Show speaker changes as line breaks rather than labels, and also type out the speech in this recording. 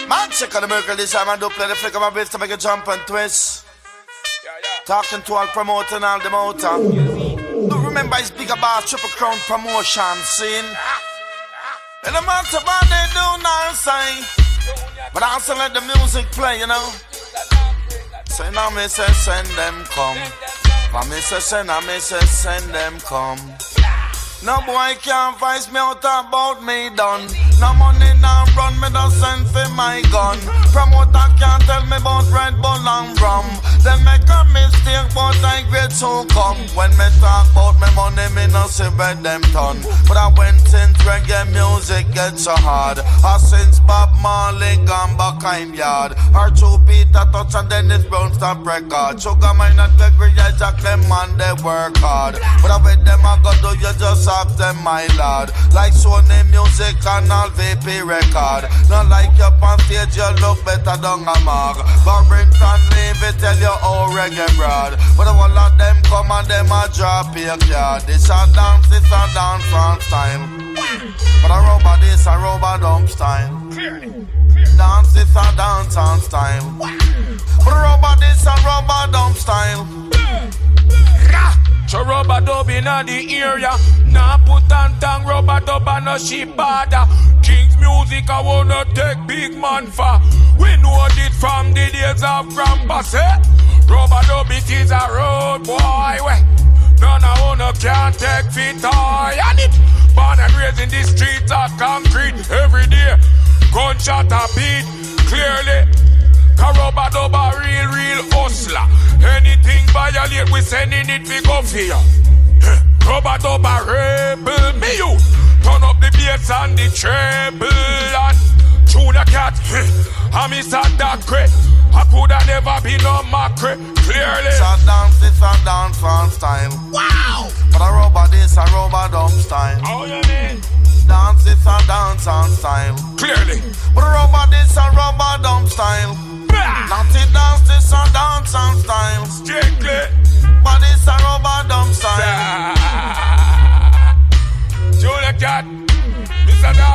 Man, check on the miracle this time. I do play the flick of my wrist to make a jump and twist. Talking to all promoter and all the motor. Do remember it's BIGGA Boss Triple Crown promotion scene. And the matter what they do now say, but I also let the music play, you know. Say now me say send them come. For me say send, I me say send them come. No boy can't vice me out about me done. No money now run, me don't send for my gun. Promoter can't tell me about Red Bull and rum. They make a mistake but I great so come. When me talk about me money, me no see where them done. But I went since reggae music get so hard. Or since Bob Marley gone back I'm yard. Or Joe Peter Touch and Dennis Brown stop record. Sugar mine and Gregory Jack them man they work hard. But I with them I go do you just have them my lord. Like Sony Music and all VP record. Not like you on stage you look better than a mark. But Brinton leave it tell you all reggae broad. But all of them come and them a drop your card. This a dance from style. But a rubber this a rubber dump style. Dance this a dance on style. But a rubber this a rubber dump style.
So rubber dub inna the area. Nah put on tang rubber dub and no sheep border. King's music I wanna take big man for. We know it from the days of grandpa say. Rubber dub it is a road boy way. None of wanna can't take fit high. And it born and raised in the streets of concrete every day. Gunshot a beat clearly. Rubber dub a real hustler. Anything violate, we sending it we go for ya. Rubber dub a rebel, me you. Turn up the bass and the treble and tune a cat. I miss a dark crate. I coulda never been no macre, clearly.
It's a dance from style.
Wow!
But a rubber this a rubber dump style.
Oh you mean?
Dance it's a dance on style.
Clearly.
But a rubber this a rubber dump style. Not it dance this a dance on style.
Strictly.
But it's a rubber dump style.
Junior cat, Mr. Dog.